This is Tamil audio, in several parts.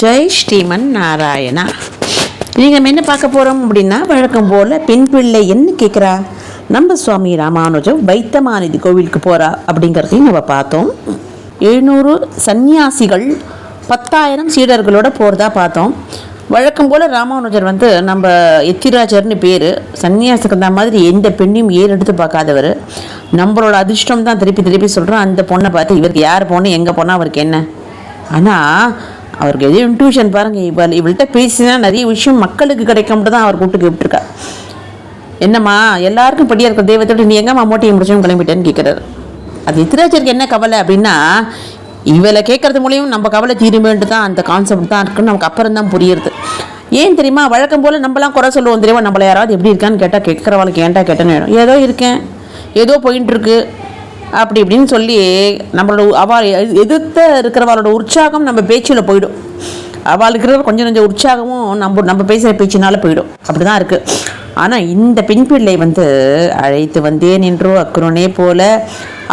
ஜெய் ஸ்ரீமன் நாராயணா. நீங்கள் நம்ம என்ன பார்க்க போகிறோம் அப்படின்னா, வழக்கம் போல் பெண் பிள்ளை என்ன கேட்குறா, நம்ம சுவாமி ராமானுஜம் வைத்தமாநிதி கோவிலுக்கு போகிறா அப்படிங்கிறதையும் நம்ம பார்த்தோம். 700 சன்னியாசிகள் 10,000 சீடர்களோட போகிறதா பார்த்தோம். வழக்கம் போல் ராமானுஜர் நம்ம எத்திராஜர்னு பேர், சன்னியாசுக்கு அந்த மாதிரி எந்த பெண்ணையும் ஏறெடுத்து பார்க்காதவர். நம்மளோட அதிர்ஷ்டம் தான் திருப்பி திருப்பி சொல்கிறோம். அந்த பொண்ணை பார்த்து இவருக்கு யார் பொண்ணு எங்கே போனால் அவருக்கு என்ன, ஆனால் அவருக்கு எதுவும் இன்ட்யூஷன் பாருங்கள். இவள்கிட்ட பேசினா நிறைய விஷயம் மக்களுக்கு கிடைக்கும்ட்டு தான் அவர் கூப்பிட்டு கேட்டுருக்கா. என்னம்மா எல்லாருக்கும் படியாக இருக்கிற தெய்வத்தோட நீ எங்கம்மா மூட்டையை முடிச்சோம் கிளம்பிட்டேன்னு கேட்குறாரு. அது எத்திராஜருக்கு என்ன கவலை அப்படின்னா, இவளை கேட்கறது மூலியம் நம்ம கவலை தீருமேன்ட்டு தான் அந்த கான்செப்ட் தான் இருக்குன்னு நமக்கு அப்புறம் தான் புரியுறது. ஏன் தெரியுமா, வழக்கம் போல் நம்மளாம் குறை சொல்லுவோம் தெரியுமா, நம்மளை யாராவது எப்படி இருக்கான்னு கேட்டால் கேட்குறவாளுக்கு ஏன்டா கேட்டேன்னு ஏதோ இருக்கேன், ஏதோ போயின்ட்டுருக்கு அப்படி இப்படின்னு சொல்லி நம்மளோட அவள் எதிர்த்து இருக்கிறவளோட உற்சாகம் நம்ம பேச்சில் போயிடும். அவளுக்கு இருக்கிற கொஞ்சம் உற்சாகமும் நம்ம பேசுகிற பேச்சினால போயிடும். அப்படி தான் இருக்குது. ஆனால் இந்த பெண் பிள்ளை அழைத்து வந்தேன் என்றோ அக்குறனே போல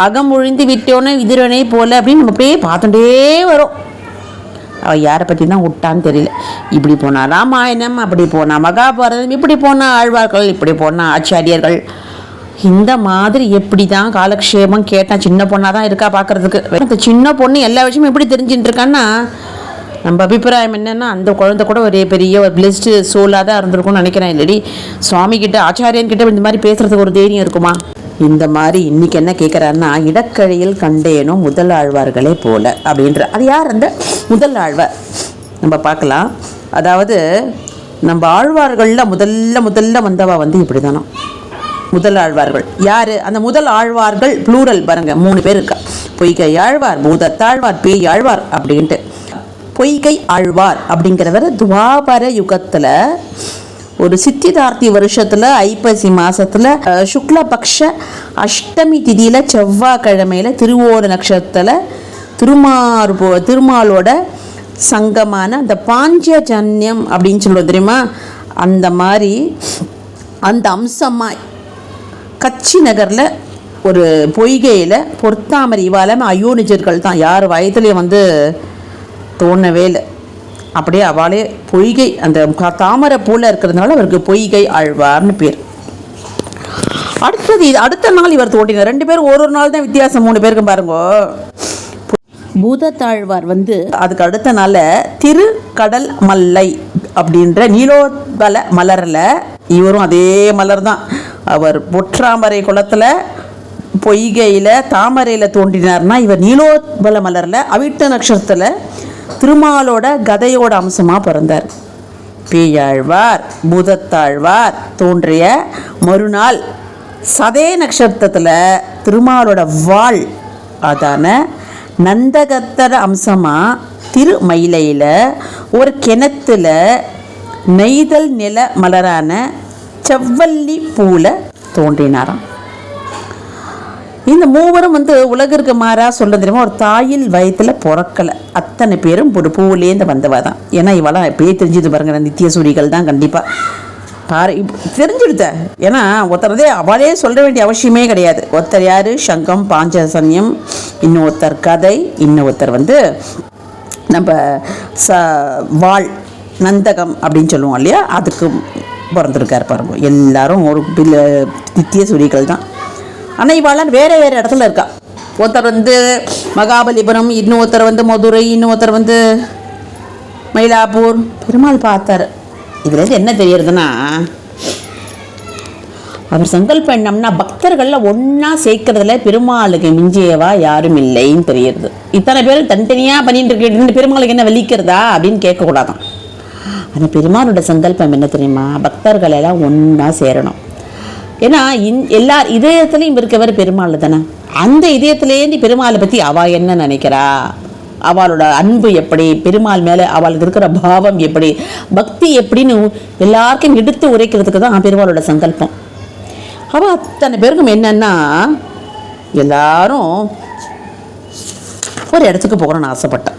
அகமொழிந்து விட்டோன்னே விதிரனே போல அப்படின்னு நம்ம அப்படியே பார்த்துட்டே வரும். அவள் யாரை பற்றி தான் விட்டான்னு தெரியல. இப்படி போனால் ராமாயணம், அப்படி போனால் மகாபாரதம், இப்படி போனால் ஆழ்வார்கள், இப்படி போனால் ஆச்சாரியர்கள், இந்த மாதிரி எப்படி தான் காலக்ஷேபம் கேட்டால் சின்ன பொண்ணாக தான் இருக்கா பார்க்குறதுக்கு. அந்த சின்ன பொண்ணு எல்லா விஷயமும் எப்படி தெரிஞ்சுட்டு இருக்கான்னா, நம்ம அபிப்பிராயம் என்னென்னா அந்த குழந்தை கூட ஒரு பெரிய ஒரு பிளெஸ்டு சோலாக தான் இருந்திருக்கும்னு நினைக்கிறேன். இல்லடி சுவாமிகிட்ட ஆச்சாரியன்கிட்ட இந்த மாதிரி பேசுகிறதுக்கு ஒரு தைரியம் இருக்குமா? இந்த மாதிரி இன்றைக்கி என்ன கேட்குறாருன்னா, இடக்கழையில் கண்டேனோ முதல் ஆழ்வார்களே போல அப்படின்ற, அது யார் அந்த முதல் ஆழ்வார் நம்ம பார்க்கலாம். அதாவது நம்ம ஆழ்வார்களில் முதல்ல வந்தவா இப்படி தானோ முதல் ஆழ்வார்கள் யார்? அந்த முதல் ஆழ்வார்கள் ப்ளூரல் பாருங்க, 3 பேர் இருக்கா. பொய்கை ஆழ்வார், பூதத்தாழ்வார், பேய் ஆழ்வார் அப்படின்ட்டு. பொய்கை ஆழ்வார் அப்படிங்கிறவர் துவாபர யுகத்தில் ஒரு சித்திதார்த்தி வருஷத்தில் ஐப்பசி மாதத்தில் சுக்லபக்ஷ அஷ்டமி திதியில் செவ்வாய்க்கிழமையில் திருவோண நட்சத்திரத்தில் திருமாலோட சங்கமான அந்த பாஞ்சஜன்யம் அப்படின்னு சொல்லுவோம் தெரியுமா, அந்த மாதிரி அந்த அம்சமாக கட்சி நகரில் ஒரு பொய்கையில் பொற்தாமரை இவாலும் அயோனிஜர்கள் தான், யார் வயதுலேயும் தோணவே இல்லை. அப்படியே அவளே பொய்கை அந்த தாமரை போல இருக்கிறதுனால அவருக்கு பொய்கை ஆழ்வார்னு பேர். அடுத்த நாள் இவர் தோன்றினார். 2 பேரும் ஒரு நாள் தான் வித்தியாசம், 3 பேருக்கும் பாருங்க. பூதத்தாழ்வார் அதுக்கு அடுத்த நாள் திருக்கடல் மல்லை அப்படின்ற நீலோத்பல மலரில், இவரும் அதே மலர் தான். அவர் பொற்றாமரை குளத்தில் பொய்கையில் தாமரையில் தோன்றினார்னா, இவர் நீலோத்பல மலரில் அவிட்ட நட்சத்திரத்தில் திருமாலோட கதையோட அம்சமாக பிறந்தார். பேயாழ்வார் பூதத்தாழ்வார் தோன்றிய மறுநாள் சதே நட்சத்திரத்தில் திருமாலோட வாள் அதான நந்தகத்தர அம்சமாக திருமயிலையில் ஒரு கிணத்துல நெய்தல் நில மலரான செவ்வல்லி பூல தோன்றினாராம். இந்த மூவரும் உலகிற்கு மாறா சொல்ல தெரியுமா, ஒரு தாயில் வயத்தில் பிறக்கலை. அத்தனை பேரும் ஒரு பூவிலேருந்து வந்தவா தான். ஏன்னா இவெல்லாம் எப்பயே தெரிஞ்சுது பாருங்க, நித்திய சூரிகள் தான் கண்டிப்பாக தெரிஞ்சுடுத்த. ஏன்னா ஒருத்தரதே அவளே சொல்ல வேண்டிய அவசியமே கிடையாது. ஒருத்தர் யார், சங்கம் பாஞ்சசன்யம், இன்னொருத்தர் கதை, இன்னொருத்தர் நம்ம வாழ் நந்தகம் அப்படின்னு சொல்லுவோம் இல்லையா, அதுக்கு பிறந்திருக்கார் பாருங்க. எல்லாரும் ஒரு நித்திய சூரிகள் தான். ஆனால் இவாளால் வேறு இடத்துல இருக்கா. ஒருத்தர் மகாபலிபுரம், இன்னொருத்தர் மதுரை, இன்னொருத்தர் மயிலாப்பூர். பெருமாள் பார்த்தார். இதுலேருந்து என்ன தெரியறதுன்னா, அவர் சங்கல்பம் என்னம்னா பக்தர்களில் ஒன்றா சேர்க்கறதுல பெருமாளுக்கு மிஞ்சியவா யாரும் இல்லைன்னு தெரியுது. இத்தனை பேரும் தனித்தனியாக பண்ணிட்டு இருக்க பெருமாளுக்கு என்ன வெளிக்கிறதா அப்படின்னு கேட்கக்கூடாதான். ஆனால் பெருமாளோட சங்கல்பம் என்ன தெரியுமா, பக்தர்களெல்லாம் ஒன்றா சேரணும். ஏன்னா எல்லார் இதயத்துலேயும் இருக்கவர் பெருமாள் தானே. அந்த இதயத்துலேருந்து பெருமாளை பற்றி அவள் என்ன நினைக்கிறா, அவளோட அன்பு எப்படி, பெருமாள் மேலே அவளுக்கு இருக்கிற பாவம் எப்படி, பக்தி எப்படின்னு எல்லாருக்கும் எடுத்து உரைக்கிறதுக்கு தான் பெருமாளோட சங்கல்பம். அவள் அத்தனை பேருக்கும் என்னன்னா, எல்லாரும் ஒரு இடத்துக்கு போகணும்னு ஆசைப்பட்டா.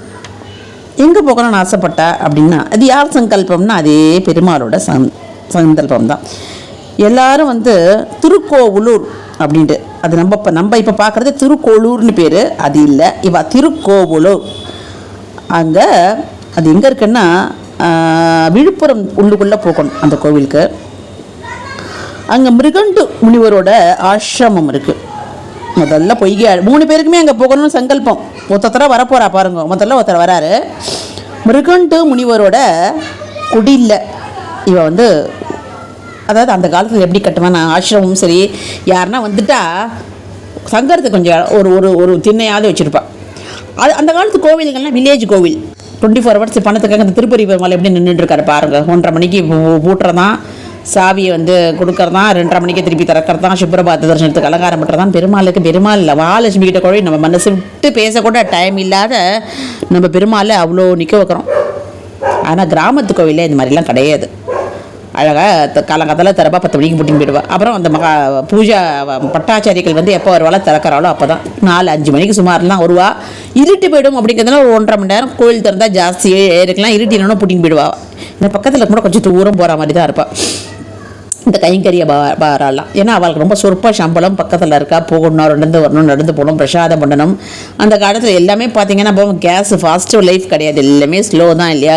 எங்கே போகணும்னு ஆசைப்பட்டா அப்படின்னா, அது யார் சங்கல்பம்னா அதே பெருமாளோட சங்கல்பம் தான். எல்லாரும் திருக்கோவலூர் அப்படின்ட்டு, அது நம்ம இப்போ பார்க்குறது திருக்கோளூர்னு பேர், அது இல்லை, இவ திருக்கோவலூர். அங்கே அது எங்கே இருக்குன்னா விழுப்புரம் உள்ளுக்குள்ளே போகணும் அந்த கோவிலுக்கு. அங்கே மிருகண்டு முனிவரோட ஆசிரமம் இருக்குது. முதல்ல பொய்கை 3 பேருக்குமே அங்கே போகணும்னு சங்கல்பம். ஒருத்தராக வரப்போகிறா பாருங்க. முதல்ல ஒருத்தர் வராரு. மிருகண்டு முனிவரோட குடியில் இவ வந்து, அதாவது அந்த காலத்தில் எப்படி கட்டுவான் ஆசிரமமும் சரி, யாருன்னா வந்துட்டா சங்கரத்துக்கு கொஞ்சம் ஒரு ஒரு ஒரு திண்ணையாவது வச்சுருப்பாள். அது அந்த காலத்து கோவில்கள்லாம் வில்லேஜ் கோவில் 24 ஹவர்ஸ் பணத்துக்காக அந்த திருப்பதி பெருமாள் எப்படி நின்றுட்டுருக்காரு பாருங்கள். 1:30 மணிக்கு பூட்டுறதான், சாவியை வந்து கொடுக்கறதான், 2:30 மணிக்கு திருப்பி திறக்கிறதான், சுப்ரபாத தரிசனத்துக்கு அலங்காரம் பண்ணுறதான். பெருமாள் இல்லை, மகாலட்சுமி கிட்ட கூட நம்ம மனசு விட்டு பேசக்கூட டைம் இல்லாத நம்ம பெருமாளை அவ்வளோ நிற்க வைக்கிறோம். ஆனால் கிராமத்து கோவிலில் இந்த மாதிரிலாம் கிடையாது. அழகாக காலங்காலத்தில் திறப்பா 10 மணிக்கு பூட்டின்னு போயிடுவா. அப்புறம் அந்த பூஜா பட்டாச்சாரிகள் வந்து எப்போ வருவாளோ திறக்கிறாளோ அப்போ தான் 4-5 மணிக்கு சுமார்லாம் வருவா. இருட்டி போயிடும் அப்படிங்கிறதுனால ஒரு 1.5 மணி நேரம் கோவில் திறந்தால் ஜாஸ்தியே இருக்கலாம். இருட்டினோன்னு பூட்டின்னு போயிடுவா. இந்த பக்கத்தில் கூட கொஞ்சம் தூரம் போகிற மாதிரி தான் இருப்பாள் இந்த கைங்கரிய பாராலாம். ஏன்னா அவளுக்கு ரொம்ப சொற்ப சம்பளம், பக்கத்தில் இருக்கா, போகணும், நடந்து போகணும், பிரசாதம் பண்ணணும். அந்த காலத்தில் எல்லாமே பார்த்திங்கன்னா இப்போ கேஸ் ஃபாஸ்ட்டு லைஃப் கிடையாது, எல்லாமே ஸ்லோ தான் இல்லையா.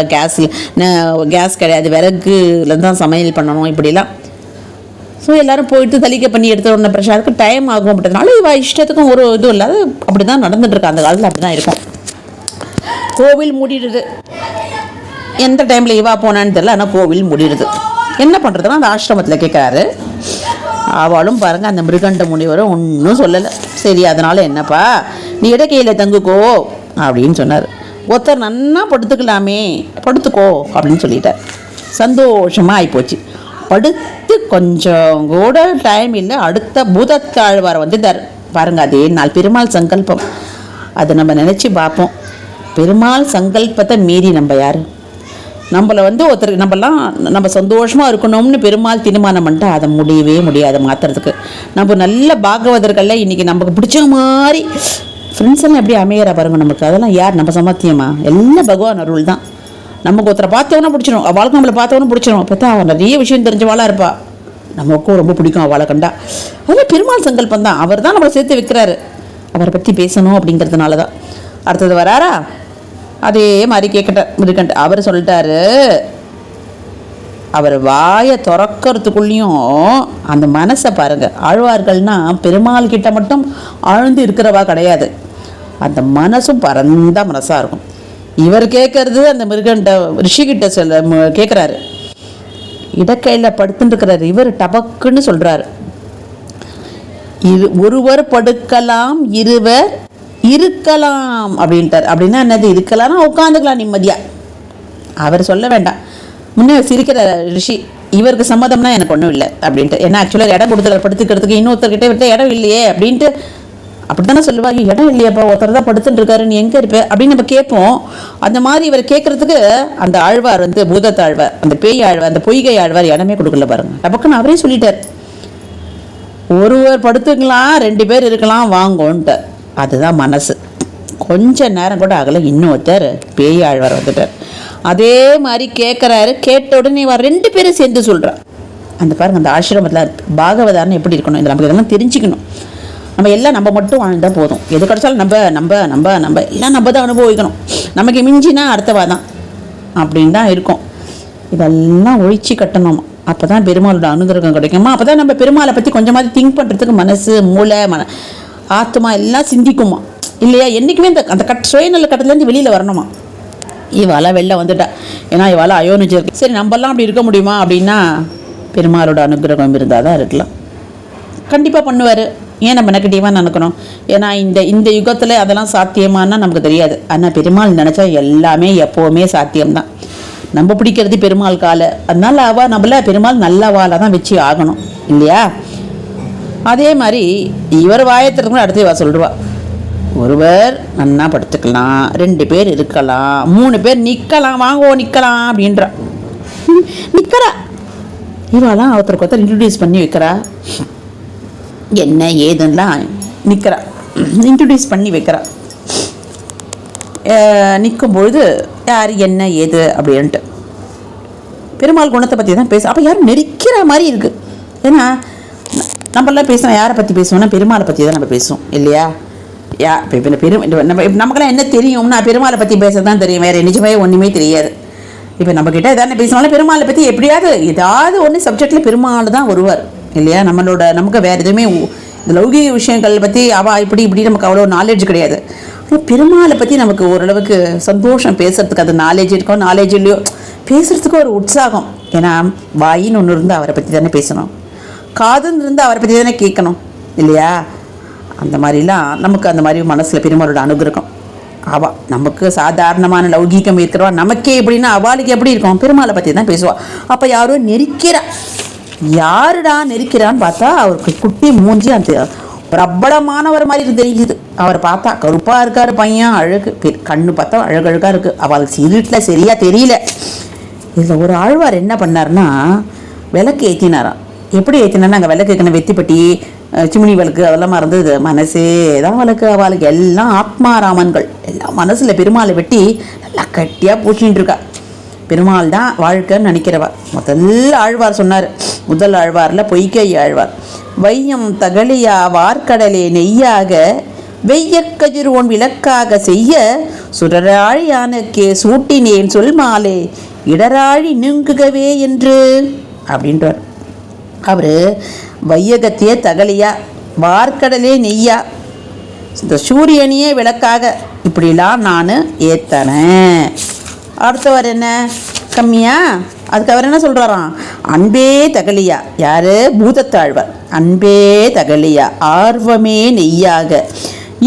கேஸ் கிடையாது, விறகுல தான் சமையல் பண்ணணும் இப்படிலாம். ஸோ எல்லோரும் போயிட்டு தலிக்கை பண்ணி எடுத்துகிட்டு பிரசாதத்துக்கு டைம் ஆகும். அப்படின்றதுனால இவ இஷ்டத்துக்கும் ஒரு இதுவும் இல்லாத அப்படி தான் நடந்துட்டுருக்கா. அந்த காலத்தில் அப்படி தான் இருக்கும். கோவில் மூடிடுது. எந்த டைமில் இவா போனான்னு தெரியல, ஆனால் கோவில் மூடிடுது. என்ன பண்ணுறதுன்னா அந்த ஆசிரமத்தில் கேட்குறாரு. அவளும் பாருங்கள், அந்த மிருகண்ட முனிவரும் ஒன்றும் சொல்லலை. சரி அதனால் என்னப்பா, நீ இடக்கையில் தங்குக்கோ அப்படின்னு சொன்னார். ஒருத்தர் நன்னா படுத்துக்கலாமே, படுத்துக்கோ அப்படின்னு சொல்லிட்டார். சந்தோஷமாக ஆகிப்போச்சு. படுத்து கொஞ்சம் கூட டைம் இல்லை, அடுத்த பூதத்தாழ்வாரை வந்துட்டார் பாருங்கள். அதே நாள் பெருமாள் சங்கல்பம், அதை நம்ம நினச்சி பார்ப்போம். பெருமாள் சங்கல்பத்தை மீறி நம்ம யார்? நம்மளை வந்து ஒருத்தருக்கு நம்ம சந்தோஷமாக இருக்கணும்னு பெருமாள் தீர்மானம் பண்ணிட்டு அதை முடியவே முடியாது மாற்றுறதுக்கு. நம்ம நல்ல பாகவதர்களில் இன்றைக்கி நமக்கு பிடிச்ச மாதிரி ஃப்ரெண்ட்ஸ் எல்லாம் எப்படி அமையிறா பாருங்கள் நமக்கு. அதெல்லாம் யார் நம்ம சமத்தியமா? எல்லாம் பகவான் அருள் தான். நமக்கு ஒருத்தரை பார்த்தவொன்னே பிடிச்சிடும், அவளுக்கு நம்மளை பார்த்தவொன்னே பிடிச்சிடும். அப்போ தான் அவன் நிறைய விஷயம் தெரிஞ்சவாளாக இருப்பாள், நமக்கும் ரொம்ப பிடிக்கும் அவளை கண்டா. அதெல்லாம் பெருமாள் சங்கல்பம் தான். அவர் தான் நம்மளை சேர்த்து வைக்கிறாரு. அவரை பற்றி பேசணும் அப்படிங்கிறதுனால தான். அடுத்தது வராரா, அதே மாதிரி இருக்கட்ட அவர் சொல்லிட்டாரு. அவர் வாயை திறக்கிறதுக்குள்ளேயும் அந்த மனசை பாருங்கள். ஆழ்வார்கள்னா பெருமாள் கிட்ட மட்டும் ஆழ்ந்து இருக்கிறவா கிடையாது, அந்த மனசும் பரந்த மனசாக இருக்கும். இவர் கேட்கறது அந்த மிருகண்ட ரிஷிகிட்ட கேட்குறாரு. இடக்கையில் படுத்துட்டுருக்கிறார். இவர் டபக்குன்னு சொல்கிறாரு, ஒருவர் படுக்கலாம், இருவர் இருக்கலாம் அப்படின்ட்டார். அப்படின்னா என்னது? இருக்கலாம்னா உட்காந்துக்கலாம் நிம்மதியாக. அவர் சொல்ல வேண்டாம், முன்னே சிரிக்கிற ரிஷி. இவருக்கு சம்மதம்னா எனக்கு ஒன்றும் இல்லை அப்படின்ட்டு. ஏன்னா ஆக்சுவலாக இடம் கொடுத்துற படுத்துக்கிறதுக்கு இன்னொருத்தர்கிட்ட விட்ட இடம் இல்லையே அப்படின்ட்டு அப்படி தானே சொல்லுவாங்க. இடம் இல்லையாப்பா, ஒருத்தர் தான் படுத்துட்டு இருக்காரு, நீ எங்கே இருப்ப அப்படின்னு நம்ம கேட்போம். அந்த மாதிரி இவர் கேட்கறதுக்கு அந்த ஆழ்வார் வந்து பூதத்தாழ்வார், அந்த பேய் ஆழ்வார், அந்த பொய்கை ஆழ்வார் இடமே கொடுக்கல பாருங்க. டபக்குன்னு அவரே சொல்லிட்டார், ஒருவர் படுத்துக்கலாம், 2 பேர் இருக்கலாம், வாங்கோன்ட்டு. அதுதான் மனசு. கொஞ்ச நேரம் கூட ஆகலை, இன்னொருத்தர் பேய் ஆழ்வார் வந்துட்டார். அதே மாதிரி கேட்குறாரு. கேட்ட உடனே இவர் 2 பேரும் சேர்ந்து சொல்கிறார். அந்த பாருங்கள், அந்த ஆசிரமத்தில் பாகவதாரன்னு எப்படி இருக்கணும், இது நமக்கு இதெல்லாம் தெரிஞ்சுக்கணும். நம்ம எல்லாம் நம்ம மட்டும் வாழ்ந்தால் போதும், எது கிடைச்சாலும் நம்ம எல்லாம் நம்ம தான் அனுபவிக்கணும். நமக்கு மிஞ்சினா அடுத்தவா தான் அப்படின்னு தான் இருக்கும். இதெல்லாம் ஒழிச்சு கட்டணும். அப்போ தான் பெருமாளோட அனுகிரகம் கிடைக்குமா. அப்போ தான் நம்ம பெருமாளை பற்றி கொஞ்சமாதிரி திங்க் பண்ணுறதுக்கு மனசு, மூளை, ஆத்மா எல்லாம் சிந்திக்குமா இல்லையா. என்றைக்குமே அந்த சுயநல கட்டத்துலேருந்து வெளியில் வரணுமா. இவாளாக வெளில வந்துட்டா, ஏன்னா இவாளாக அயோனிச்சு இருக்கு. சரி நம்மலாம் அப்படி இருக்க முடியுமா அப்படின்னா, பெருமாளோட அனுகிரகம் இருந்தால் தான் இருக்கலாம். கண்டிப்பாக பண்ணுவார். ஏன் நம்ம நெகட்டிவாக நினைக்கணும்? ஏன்னா இந்த யுகத்தில் அதெல்லாம் சாத்தியமானா நமக்கு தெரியாது. ஆனால் பெருமாள் நினச்சா எல்லாமே எப்போவுமே சாத்தியம்தான். நம்ம பிடிக்கிறது பெருமாள் காலை, அதனால நம்மள பெருமாள் நல்ல வாழை தான் வச்சு ஆகணும் இல்லையா. அதே மாதிரி இவர் வாயத்திற்கு அடுத்து சொல்லுவா, ஒருவர் நன்னா படுத்துக்கலாம், 2 பேர் இருக்கலாம், 3 பேர் நிற்கலாம், வாங்கோ நிற்கலாம் அப்படின்றா. நிற்கிறா இவாலாம் ஒருத்தருக்கு ஒருத்தர் இன்ட்ரடியூஸ் பண்ணி வைக்கிறா. என்ன ஏதுன்னெலாம் நிற்கிறா, இன்ட்ரடியூஸ் பண்ணி வைக்கிறா. நிற்கும்பொழுது யார் என்ன ஏது அப்படின்ட்டு பெருமாள் குணத்தை பற்றி தான் பேச. அப்போ யாரும் நெரிக்கிற மாதிரி இருக்குது. ஏன்னா நம்மளாம் பேசுகிறோம், யாரை பற்றி பேசுவோம்னா பெருமாளை பற்றி தான் நம்ம பேசுவோம் இல்லையா. இப்போ நமக்கெல்லாம் என்ன தெரியும்னா பெருமாளை பற்றி பேச தான் தெரியும், வேறு நிஜமே ஒன்றுமே தெரியாது. இப்போ நம்மக்கிட்ட எதாவது பேசினாலும் பெருமாளை பற்றி எப்படியாவது ஏதாவது ஒன்று சப்ஜெக்டில் பெருமாள் தான் வருவார் இல்லையா. நமக்கு வேறு எதுவுமே இந்த லௌகிக விஷயங்கள் பற்றி இப்படி நமக்கு அவ்வளோ நாலேஜ் கிடையாது. ஆனால் பெருமாளை பற்றி நமக்கு ஓரளவுக்கு சந்தோஷம் பேசுகிறதுக்கு, அது நாலேஜ் இருக்கோ நாலேஜ் இல்லையோ பேசுகிறதுக்கு ஒரு உற்சாகம். ஏன்னா வாயின்னு ஒன்று இருந்து அவரை பற்றி தானே பேசணும், காதுன்னு இருந்து அவரை பற்றி தானே கேட்கணும் இல்லையா. அந்த மாதிரிலாம் நமக்கு அந்த மாதிரி மனசில் பெருமாளோட அனுகிரகம். நமக்கு சாதாரணமான லௌகீகம் இருக்கிறவா நமக்கே எப்படின்னா அவளுக்கு எப்படி இருக்கும், பெருமாளை பற்றி தான் பேசுவாள். அப்போ யாரோ யாருடா நெருக்கிறான்னு பார்த்தா அவருக்கு குட்டி மூஞ்சி அந்த பிரபலமானவர் மாதிரி தெரியுது. அவரை பார்த்தா கருப்பாக இருக்கார் பையன், அழகு கண்ணு பார்த்தா அழகழகாக இருக்குது. அவளுக்கு இருட்டில் சரியாக தெரியல. இதில் ஒரு ஆழ்வார் என்ன பண்ணார்னா விளக்கு ஏற்றினாராம். எப்படி ஏற்றினார்னா அங்கே விளக்கு ஏற்றின வெத்திப்பட்டி சிமினி விளக்கு அதெல்லாம் மறந்தது, மனசே தான் விளக்கு. அவளுக்கு எல்லாம் ஆத்மாராமன்கள் எல்லாம் மனசில் பெருமாளை வெட்டி நல்லா கட்டியாக பூச்சின்னு இருக்கா. பெருமாள் தான் வாழ்க்கைன்னு நினைக்கிறவா. ஆழ்வார் சொன்னார், முதல் ஆழ்வாரில் பொய்கை ஆழ்வார், வையம் தகழியா வார்க்கடலே நெய்யாக வெய்யக்கதிரோன் விளக்காக செய்ய சுடராழியானுக்கே சூட்டினேன் சொல் மாலே இடராழி நீங்குகவே என்று அப்படின்றார். அவர் வையகத்தையே தகலியா வார்க்கடலே நெய்யா இந்த சூரியனையே விளக்காக இப்படிலாம் நான் ஏத்தனேன். அடுத்தவர் என்ன கம்மியா, அதுக்கு அவர் என்ன சொல்கிறாராம், அன்பே தகலியா. யார்? பூதத்தாழ்வார். அன்பே தகலியா ஆர்வமே நெய்யாக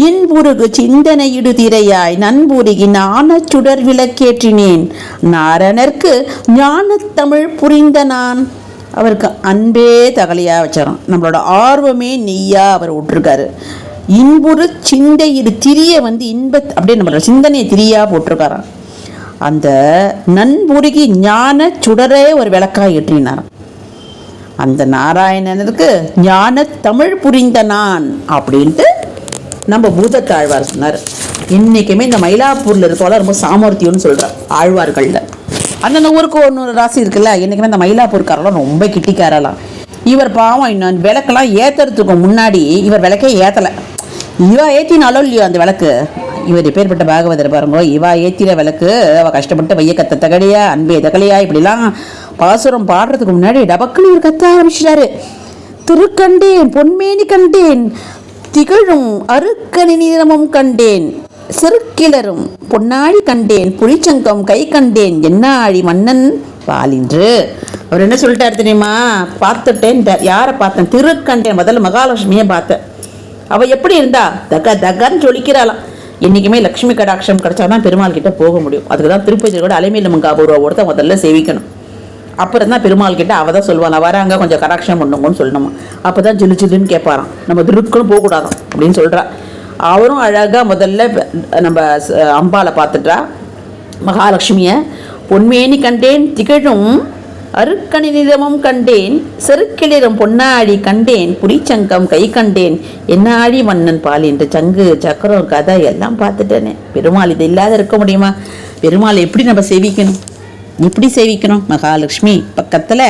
இன்புருகு சிந்தனையிடு திரையாய் நண்புருகி ஞான சுடர் விளக்கேற்றினேன் நாரணர்க்கு ஞான தமிழ் புரிந்த நான். அவருக்கு அன்பே தகலியாக வச்சாராம். நம்மளோட ஆர்வமே நெய்யா அவர் விட்டுருக்காரு. இன்புறு சிந்தையிடு திரிய அப்படியே நம்மளோட சிந்தனையை திரியா போட்டிருக்காராம். அந்த நண்புருகி ஞான சுடரே ஒரு விளக்காக ஏற்றினாராம். அந்த நாராயணனுக்கு ஞான தமிழ் புரிந்த நான் அப்படின்ட்டு நம்ம பூதத்தாழ்வார் சொன்னார். இன்றைக்குமே இந்த மயிலாப்பூரில் இருக்கவள ரொம்ப சாமர்த்தியம்னு சொல்கிறார் ஆழ்வார்களில். அந்தந்த ஊருக்கு ஒன்று ராசி இருக்குல்ல, என்றைக்குமே இந்த மயிலாப்பூர்காரெல்லாம் ரொம்ப கிட்டிக்காரலாம். இவர் பாவம் இன்னும் விளக்கெல்லாம் ஏற்றுறதுக்கு முன்னாடி இவர் விளக்கே ஏற்றலை. இவா ஏற்றினாலும் இல்லையோ அந்த விளக்கு, இவர் பேர்பட்ட பாகவதர் பாருங்க, இவா ஏற்றின விளக்கு அவள் கஷ்டப்பட்டு வைய கத்த தகடியா அன்பே தகலியா இப்படிலாம் பாசுரம் பாடுறதுக்கு முன்னாடி டபக்குன்னு இவர் கத்த ஆரம்பிச்சிட்டாரு. திருக்கண்டேன் பொன்மேனி கண்டேன் திகழும் அருக்கணி நிறமும் கண்டேன் செருக்கிளரும் பொன்னாழி கண்டேன் புலிச்சங்கம் கை கண்டேன் என்னாழி மன்னன் பாலின்று. அவர் என்ன சொல்லிட்டாரு தெரியுமா, பார்த்துட்டேன். யாரை பார்த்தேன்? திருக்கண்டேன். முதல்ல மகாலட்சுமியை பார்த்தேன். அவள் எப்படி இருந்தா தகன்னு சொல்லிக்கிறாளாம். என்றைக்குமே லக்ஷ்மி கடாட்சம் கிடச்சாதான் பெருமாள் கிட்ட போக முடியும். அதுக்கு தான் திருப்பதி கூட அலைமையில் மங்காபூர்வோட முதல்ல சேவிக்கணும். அப்புறம் தான் பெருமாள் கிட்ட அவள் தான் சொல்லுவாள், நான் வராங்க கொஞ்சம் கடாட்சம் பண்ணுங்கன்னு சொல்லணுமா. அப்போ தான் ஜில்லு ஜில்லுன்னு கேட்பாராம். நம்ம திருக்குன்னு போகக்கூடாதான் அப்படின்னு சொல்கிறா. அவரும் அழகாக முதல்ல நம்ம அம்பாவை பார்த்துட்டா மகாலட்சுமியை. பொன்மேனி கண்டேன் திகழும் அருக்கணி நிறமும் கண்டேன் செருக்கிளிரும் பொன்னாடி கண்டேன் புரிச்சங்கம் கை கண்டேன் என்னாடி மன்னன் பால் என்று சங்கு சக்கரம் கதை எல்லாம் பார்த்துட்டேனே. பெருமாள் இது இல்லாத இருக்க முடியுமா? பெருமாள் எப்படி நம்ம சேவிக்கணும், எப்படி சேவிக்கணும்? மகாலட்சுமி பக்கத்தில்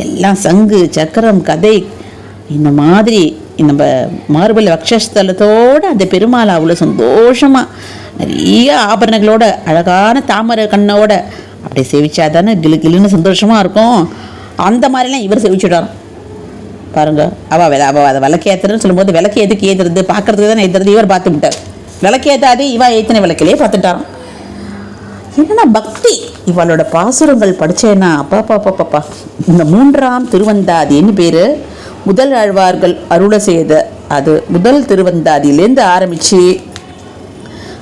எல்லாம் சங்கு சக்கரம் கதை இந்த மாதிரி நம்ம மார்பல் வக்ஷஸ்தலத்தோடு அந்த பெருமாள் அவ்வளோ சந்தோஷமாக நிறைய ஆபரணங்களோட அழகான தாமரை கண்ணோட அப்படி சேவிச்சா தானே கிளு கிளுன்னு சந்தோஷமாக இருக்கும். அந்த மாதிரிலாம் இவர் சேவிச்சுட்டாராம் பாருங்க. அவள் அதை விளக்கேற்றுறதுன்னு சொல்லும்போது விளக்கு எதுக்கு ஏற்றுறது, பார்க்கறதுக்கு தானே ஏற்றுறது. இவர் பார்த்து விட்டார். விளக்கேற்றாதே இவா ஏற்றின விளக்கிலே பார்த்துட்டாராம். என்னன்னா பக்தி. இவளோட பாசுரங்கள் படித்தேன்னா அப்பா இந்த 3ஆம் திருவந்தாதின்னு பேர். முதல் ஆழ்வார்கள் அருளை செய்த அது முதல் திருவந்தாதியிலேருந்து ஆரம்பித்து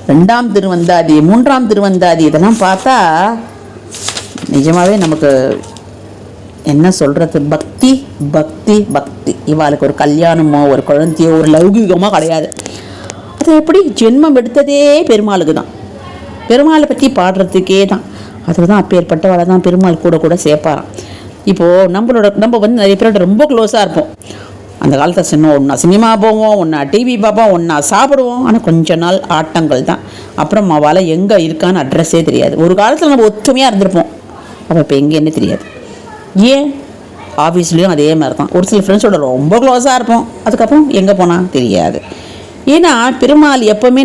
2ஆம் திருவந்தாதி 3ஆம் திருவந்தாதி இதெல்லாம் பார்த்தா நிஜமாகவே நமக்கு என்ன சொல்கிறது, பக்தி பக்தி பக்தி. இவாளுக்கு ஒரு கல்யாணமோ ஒரு குழந்தையோ ஒரு லௌகிகமோ கிடையாது. அது எப்படி ஜென்மம் எடுத்ததே பெருமாளுக்கு தான், பெருமாளை பற்றி பாடுறதுக்கே தான். அதுக்கு தான் அப்பேற்பட்டவளை தான் பெருமாள் கூட சேர்ப்பாராம். இப்போது நம்ம நிறைய பேரோட ரொம்ப க்ளோஸாக இருப்போம். அந்த காலத்தில் ஒன்றா சினிமா போவோம், ஒன்றா டிவி பார்ப்போம், ஒன்றா சாப்பிடுவோம். ஆனால் கொஞ்ச நாள் ஆட்டங்கள் தான். அப்புறம் அவளை எங்கே இருக்கான்னு அட்ரஸே தெரியாது. ஒரு காலத்தில் நம்ம ஒத்துமையாக இருந்திருப்போம், அப்போ இப்போ எங்கேன்னு தெரியாது. ஏன்? ஆஃபீஸ்லேயும் அதே மாதிரி தான். ஒரு சில ஃப்ரெண்ட்ஸோட ரொம்ப க்ளோஸாக இருப்போம், அதுக்கப்புறம் எங்கே போனால் தெரியாது. ஏன்னா பெருமாள் எப்போவுமே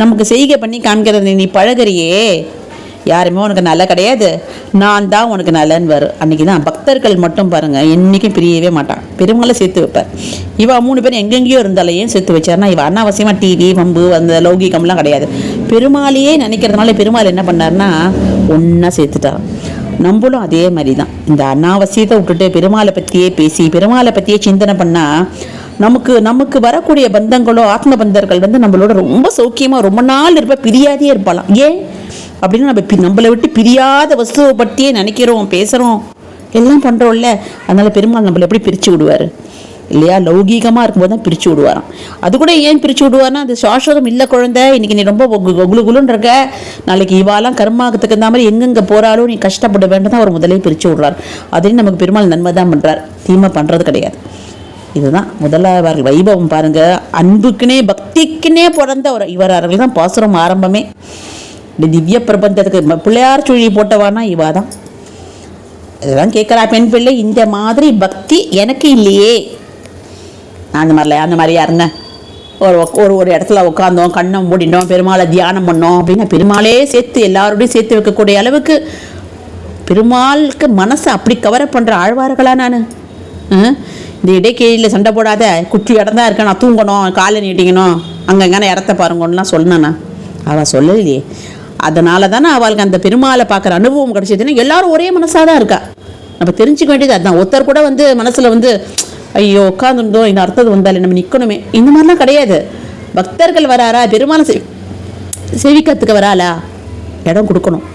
நமக்கு செய்கை பண்ணி காமிக்கிறது, நீ பழகுறியே யாருமே உனக்கு நல்ல கிடையாது, நான் தான் உனக்கு நல்லன்னு வரும். அன்றைக்கி தான் பக்தர்கள் மட்டும் பாருங்கள் என்றைக்கும் பிரியவே மாட்டான், பெருமாளை சேர்த்து வைப்பார். இவா 3 பேர் எங்கெங்கேயோ இருந்தாலும் ஏன் சேர்த்து வச்சார்னா, இவ அனாவசியமாக டிவி வம்பு அந்த லௌகிகம்லாம் கிடையாது, பெருமாளையே நினைக்கிறதுனால பெருமாள் என்ன பண்ணார்னா ஒன்றா சேர்த்துட்டார். நம்மளும் அதே மாதிரி தான் இந்த அனாவசியத்தை விட்டுட்டு பெருமாளை பற்றியே பேசி பெருமாளை பற்றியே சிந்தனை பண்ணால் நமக்கு வரக்கூடிய பந்தங்களோ ஆத்ம பந்தர்கள் நம்மளோட ரொம்ப சௌக்கியமாக ரொம்ப நாள் பிரியாதே இருப்பாளாம். ஏன் அப்படின்னு நம்மளை விட்டு பிரியாத வஸ்துவை பற்றியே நினைக்கிறோம், பேசுகிறோம், எல்லாம் பண்ணுறோம்ல. அதனால் பெருமாள் நம்மளை எப்படி பிரித்து விடுவார் இல்லையா? லௌகீகமாக இருக்கும்போது தான் பிரித்து விடுவாராம். அது கூட ஏன் பிரித்து விடுவார்னா, அது சாஸ்வதம் இல்லை குழந்தை, இன்றைக்கி நீ ரொம்ப குலுன்னு இருக்க, நாளைக்கு இவாலாம் கர்மாகத்துக்கு இந்த மாதிரி எங்கெங்கே போகிறாலும் நீ கஷ்டப்பட வேண்டும் தான் அவர் முதலே பிரித்து விடுறார். அதையும் நமக்கு பெருமாள் நன்மை தான் பண்ணுறார், தீமை பண்ணுறது கிடையாது. இதுதான் முதலாளர்கள் வைபவம் பாருங்கள். அன்புக்குனே பக்திக்குனே பிறந்த ஒரு இவர்கள் தான் பாசுரம் ஆரம்பமே. திவ்ய பிரபந்தத்துக்கு பிள்ளையார் சுழி போட்டவானா இவா தான். இதெல்லாம் கேட்குறா பெண் பிள்ளை, இந்த மாதிரி பக்தி எனக்கு இல்லையே. அந்த மாதிரி யாருங்க ஒரு இடத்துல உட்காந்தோம், கண்ணை மூடினோம், பெருமாளை தியானம் பண்ணோம் அப்படின்னா பெருமாளே சேர்த்து எல்லாரோடையும் சேர்த்து வைக்கக்கூடிய அளவுக்கு பெருமாளுக்கு மனசை அப்படி கவர பண்ணுற ஆழ்வார்களா நான்? இந்த இடைக்கேழியில் சண்டை போடாத, குட்டி இடம் தான் இருக்கேன், நான் தூங்கணும், காலை நீட்டிக்கணும், அங்கங்கே இடத்த பாருங்கன்னுலாம் சொல்லணா? அவள் சொல்லலையே. அதனால தானே அவளுக்கு அந்த பெருமாளை பார்க்குற அனுபவம் கிடச்சிதுன்னா எல்லாரும் ஒரே மனசாக தான் இருக்கா. நம்ம தெரிஞ்சுக்க வேண்டியது அதுதான். ஒருத்தர் கூட மனசில் ஐயோ உட்காந்துருந்தோம் இந்த அர்த்தம் வந்தாலே நம்ம நிற்கணுமே, இந்த மாதிரிலாம் கிடையாது. பக்தர்கள் வராரா, பெருமாளை செவிக்கிறதுக்கு வராளா, இடம் கொடுக்கணும்.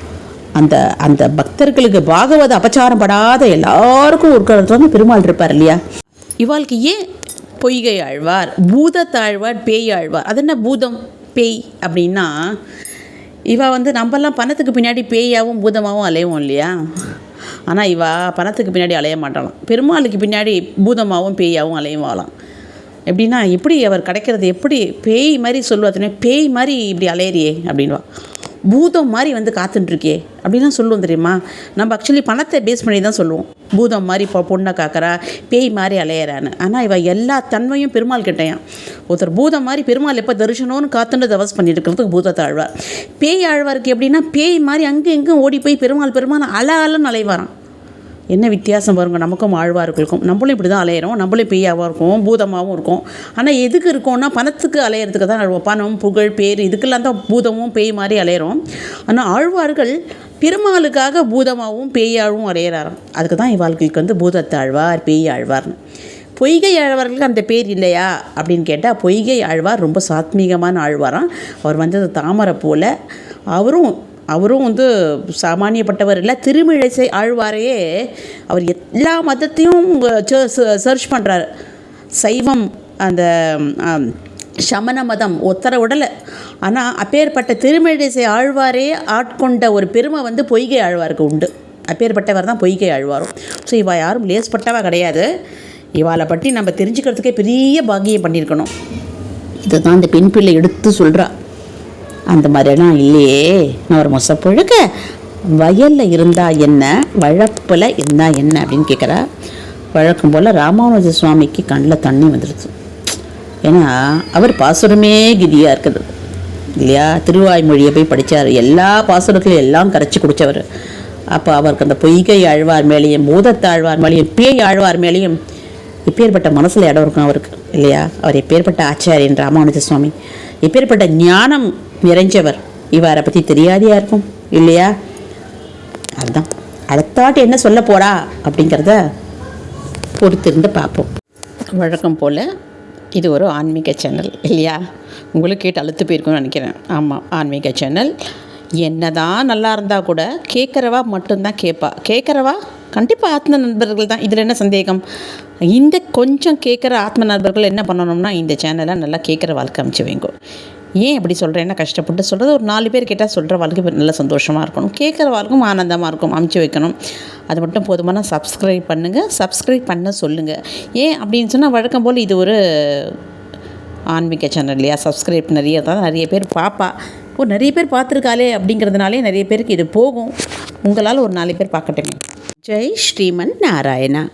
அந்த பக்தர்களுக்கு பாகவத அபச்சாரம் படாத எல்லாருக்கும் ஒரு பெருமாள் இருப்பார் இல்லையா? இவாளுக்கு ஏன் பொய்கை ஆழ்வார், பூதத்தாழ்வார், பேய் ஆழ்வார். அது என்ன பூதம் பேய் அப்படின்னா, இவா நம்மெல்லாம் பணத்துக்கு பின்னாடி பேயாகவும் பூதமாகவும் அலைவோம் இல்லையா? ஆனால் இவா பணத்துக்கு பின்னாடி அலைய மாட்டாளாம், பெருமாளுக்கு பின்னாடி பூதமாகவும் பேயாகவும் அலையுவாளாம். எப்படின்னா, எப்படி அவர் கிடைக்கிறது, எப்படி பேய் மாதிரி சொல்லுவாத்துனே, பேய் மாதிரி இப்படி அலையறியே அப்படின்வா, பூதம் மாதிரி காத்துட்டுருக்கே அப்படின்லாம் சொல்லுவோம் தெரியுமா? நம்ம ஆக்சுவலி பணத்தை பேஸ் பண்ணி தான் சொல்லுவோம், பூதம் மாதிரி பொண்ணை காக்கிறா, பேய் மாதிரி அலையிறான்னு. ஆனால் இவ எல்லா தன்மையும் பெருமாள் கிட்டையான். ஒருத்தர் பூதம் மாதிரி பெருமாள் எப்போ தரிசனம்னு காத்துட்டு தவஸ் பண்ணிட்டு இருக்கிறதுக்கு பூதத்தை ஆழ்வார். பேய் ஆழ்வாருக்கு எப்படின்னா, பேய் மாதிரி அங்கே எங்கே ஓடி போய் பெருமாள் அலன்னு அலைவாராம். என்ன வித்தியாசம் பாருங்க நமக்கும் ஆழ்வார்களுக்கும். நம்மளும் இப்படி தான் அலையிறோம், நம்மளும் பேயாகவும் இருக்கும், பூதமாகவும் இருக்கும். ஆனால் எதுக்கு இருக்கோம்னா பணத்துக்கு அலையிறதுக்கு தான் அழுவோம். பணம், புகழ், பேர், இதுக்கெல்லாம் தான் பூதமும் பேய் மாதிரி அலையிறோம். ஆனால் ஆழ்வார்கள் பெருமாளுக்காக பூதமாகவும் பேயாகவும் அலையிறாராம். அதுக்கு தான் இவ்வாழ்களுக்கு பூதத்தை ஆழ்வார், பேய் ஆழ்வார்னு. பொய்கை ஆழ்வார்களுக்கு அந்த பேர் இல்லையா அப்படின்னு கேட்டால், பொய்கை ஆழ்வார் ரொம்ப சாத்மீகமான ஆழ்வாராம். அவர் தாமரை போல், அவரும் சாமானியப்பட்டவர் இல்லை. திருமிழிசை ஆழ்வாரையே அவர் எல்லா மதத்தையும் சர்ச் பண்ணுறாரு. சைவம், அந்த சமண மதம் ஒத்தர உடலை. ஆனால் அப்பேற்பட்ட திருமிழிசை ஆழ்வாரே ஆட்கொண்ட ஒரு பெருமை பொய்கை ஆழ்வாருக்கு உண்டு. அப்பேற்பட்டவர் தான் பொய்கை ஆழ்வாரும். ஸோ இவள் யாரும் லேஸ்பட்டவா கிடையாது. இவாளை பற்றி நம்ம தெரிஞ்சுக்கிறதுக்கே பெரிய பாக்கியம் பண்ணியிருக்கணும். இதுதான் இந்த பெண் பிள்ளை எடுத்து சொல்கிறா. அந்த மாதிரியெல்லாம் இல்லையே, நான் ஒரு மொசப்பொழுக்க வயலில் இருந்தால் என்ன, வழப்பில் இருந்தால் என்ன அப்படின்னு கேட்குறா. வழக்கம் போல் ராமானுஜ சுவாமிக்கு கண்ணில் தண்ணி வந்துடுது. ஏன்னா அவர் பாசுரமே கிதியாக இருக்குது இல்லையா? திருவாய்மொழியை போய் படித்தார், எல்லா பாசுரத்துலையும் எல்லாம் கரைச்சி குடித்தவர். அப்போ அவருக்கு அந்த பொய்கை ஆழ்வார் மேலேயும் பூதத்தாழ்வார் மேலேயும் பேய் ஆழ்வார் மேலேயும் எப்பேற்பட்ட மனசில் இடம் இருக்கும் அவருக்கு இல்லையா? அவர் எப்பேற்பட்ட ஆச்சாரியன் ராமானுஜ சுவாமி, எப்பேற்பட்ட ஞானம் நிறைஞ்சவர். இவரை பற்றி தெரியாதையா இருக்கும் இல்லையா? அதுதான் அடுத்தாட்டு என்ன சொல்ல போகிறா அப்படிங்கிறத பொறுத்திருந்து பார்ப்போம். வழக்கம் போல் இது ஒரு ஆன்மீக சேனல் இல்லையா? உங்களுக்கு கேட்டு அழுத்து போயிருக்கும்னு நினைக்கிறேன். ஆமாம், ஆன்மீக சேனல். என்ன தான் நல்லா இருந்தால் கூட கேட்குறவா மட்டும்தான் கேட்குறவா கண்டிப்பாக ஆத்ம நண்பர்கள் தான். இதில் என்ன சந்தேகம்? இந்த கொஞ்சம் கேட்குற ஆத்ம நண்பர்கள் என்ன பண்ணணும்னா, இந்த சேனலை நல்லா கேட்குற வாழ்க்கை அமைச்சு வைங்கோ. ஏன் அப்படி சொல்கிறேன்னா, கஷ்டப்பட்டு சொல்கிறது ஒரு 4 பேர் கேட்டால் சொல்கிற வாழ்க்கை நல்ல சந்தோஷமாக இருக்கணும், கேட்குற வாழ்க்கும் ஆனந்தமாக இருக்கும், அமைச்சு வைக்கணும். அது மட்டும் போதுமான. சப்ஸ்கிரைப் பண்ணுங்கள், சப்ஸ்கிரைப் பண்ண சொல்லுங்கள். ஏன் அப்படின்னு சொன்னால், வழக்கம் போல் இது ஒரு ஆன்மீக சேனல் இல்லையா? சப்ஸ்கிரைப் நிறைய பேர் பார்ப்பா. நிறைய பேர் பார்த்துருக்காளே அப்படிங்கிறதுனாலே நிறைய பேருக்கு இது போகும். உங்களால் ஒரு 4 பேர் பார்க்கட்டுமே. ஜெய் ஸ்ரீமன் நாராயணா.